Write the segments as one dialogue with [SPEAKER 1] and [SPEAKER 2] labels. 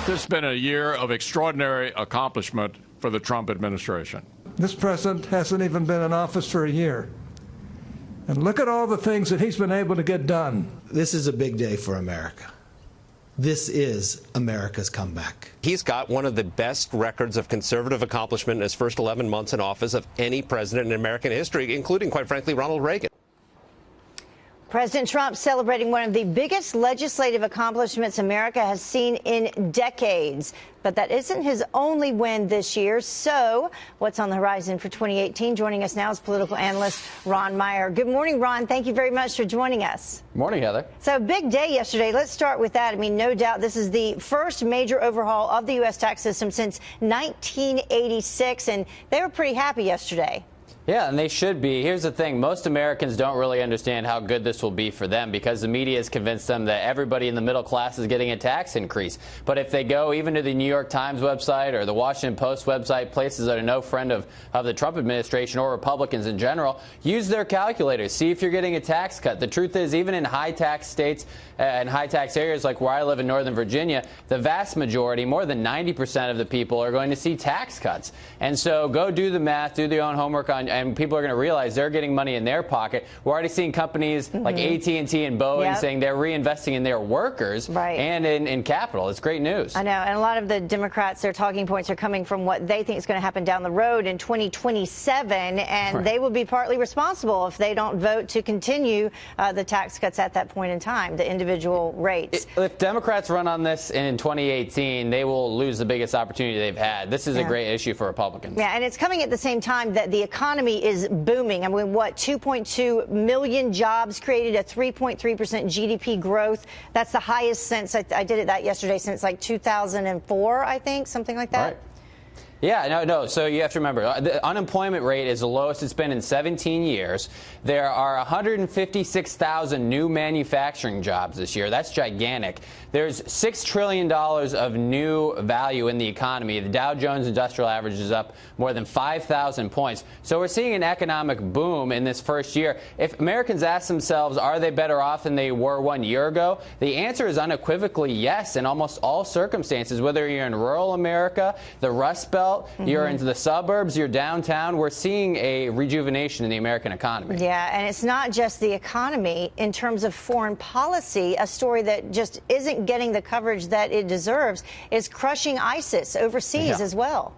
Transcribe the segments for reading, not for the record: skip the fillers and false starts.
[SPEAKER 1] This has been a year of extraordinary accomplishment for the Trump administration.
[SPEAKER 2] This president hasn't even been in office for a year. And look at all the things that he's been able to get done.
[SPEAKER 3] This is a big day for America. This is America's comeback.
[SPEAKER 4] He's got one of the best records of conservative accomplishment in his first 11 months in office of any president in American history, including, quite frankly, Ronald Reagan.
[SPEAKER 5] President Trump celebrating one of the biggest legislative accomplishments America has seen in decades. But that isn't his only win this year. So what's on the horizon for 2018? Joining us now is political analyst Ron Meyer. Good morning, Ron. Thank you very much for joining us.
[SPEAKER 6] Morning, Heather.
[SPEAKER 5] So big day yesterday. Let's start with that. I mean, no doubt this is the first major overhaul of the U.S. tax system since 1986. And they were pretty happy yesterday.
[SPEAKER 6] Yeah, and they should be. Here's the thing. Most Americans don't really understand how good this will be for them because the media has convinced them that everybody in the middle class is getting a tax increase. But if they go even to the New York Times website or the Washington Post website, places that are no friend of the Trump administration or Republicans in general, use their calculators. See if you're getting a tax cut. The truth is, even in high-tax states and high-tax areas like where I live in Northern Virginia, the vast majority, more than 90% of the people, are going to see tax cuts. And so go do the math, do your own homework on, and people are going to realize they're getting money in their pocket. We're already seeing companies like AT&T and Boeing saying they're reinvesting in their workers and in capital. It's great news. I
[SPEAKER 5] know. And a lot of the Democrats, their talking points are coming from what they think is going to happen down the road in 2027. And they will be partly responsible if they don't vote to continue the tax cuts at that point in time, the individual rates.
[SPEAKER 6] If Democrats run on this in 2018, they will lose the biggest opportunity they've had. This is a great issue for Republicans.
[SPEAKER 5] Yeah, and it's coming at the same time that the economy is booming. I mean, what, 2.2 million jobs created, a 3.3% GDP growth. That's the highest since, I did that yesterday, since like 2004, I think, something like that.
[SPEAKER 6] Right. Yeah, no. So you have to remember, the unemployment rate is the lowest it's been in 17 years. There are 156,000 new manufacturing jobs this year. That's gigantic. There's $6 trillion of new value in the economy. The Dow Jones Industrial Average is up more than 5,000 points. So we're seeing an economic boom in this first year. If Americans ask themselves, are they better off than they were 1 year ago? The answer is unequivocally yes in almost all circumstances, whether you're in rural America, the Rust Belt, you're into the suburbs, you're downtown. We're seeing a rejuvenation in the American economy.
[SPEAKER 5] Yeah, and it's not just the economy. In terms of foreign policy, a story that just isn't getting the coverage that it deserves is crushing ISIS overseas as well.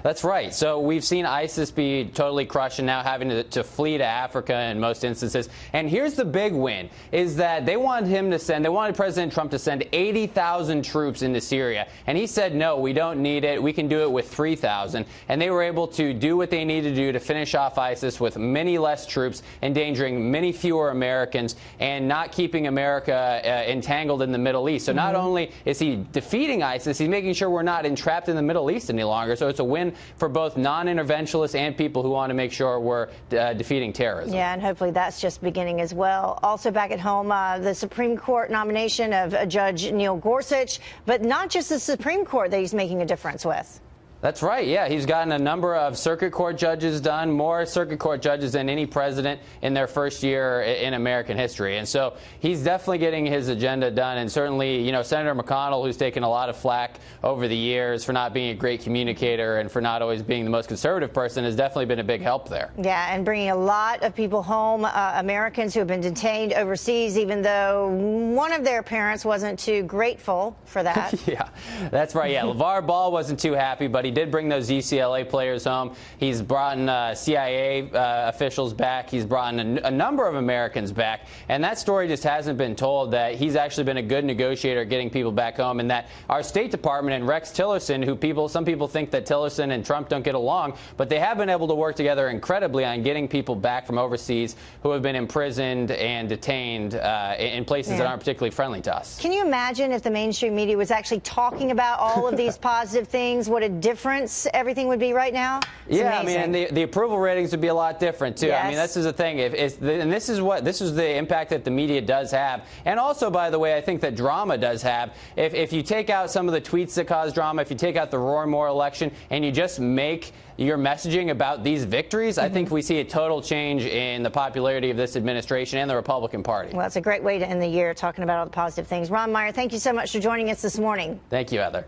[SPEAKER 6] That's right. So we've seen ISIS be totally crushed and now having to flee to Africa in most instances. And here's the big win, is that they wanted President Trump to send 80,000 troops into Syria. And he said, no, we don't need it. We can do it with 3,000. And they were able to do what they needed to do to finish off ISIS with many less troops, endangering many fewer Americans, and not keeping America entangled in the Middle East. So not only is he defeating ISIS, he's making sure we're not entrapped in the Middle East any longer. So it's a win for both non-interventionists and people who want to make sure we're defeating terrorism.
[SPEAKER 5] Yeah, and hopefully that's just beginning as well. Also back at home, the Supreme Court nomination of Judge Neil Gorsuch, but not just the Supreme Court that he's making a difference with.
[SPEAKER 6] That's right. Yeah, he's gotten a number of circuit court judges done, more circuit court judges than any president in their first year in American history. And so he's definitely getting his agenda done. And certainly, you know, Senator McConnell, who's taken a lot of flack over the years for not being a great communicator and for not always being the most conservative person, has definitely been a big help there.
[SPEAKER 5] Yeah, and bringing a lot of people home, Americans who have been detained overseas, even though one of their parents wasn't too grateful for that.
[SPEAKER 6] Yeah, that's right. Yeah, LeVar Ball wasn't too happy, but he did bring those UCLA players home. He's brought in CIA officials back. He's brought in a number of Americans back. And that story just hasn't been told, that he's actually been a good negotiator getting people back home, and that our State Department and Rex Tillerson, who some people think that Tillerson and Trump don't get along, but they have been able to work together incredibly on getting people back from overseas who have been imprisoned and detained in places that aren't particularly friendly to us.
[SPEAKER 5] Can you imagine if the mainstream media was actually talking about all of these positive things, what a difference everything would be right now? It's amazing.
[SPEAKER 6] I mean, and the approval ratings would be a lot different too. Yes. I mean, this is the thing. And this is the impact that the media does have, and also, by the way, I think that drama does have. If you take out some of the tweets that cause drama, if you take out the Roy Moore election, and you just make your messaging about these victories, I think we see a total change in the popularity of this administration and the Republican Party.
[SPEAKER 5] Well, it's a great way to end the year, talking about all the positive things. Ron Meyer, thank you so much for joining us this morning.
[SPEAKER 6] Thank you, Heather.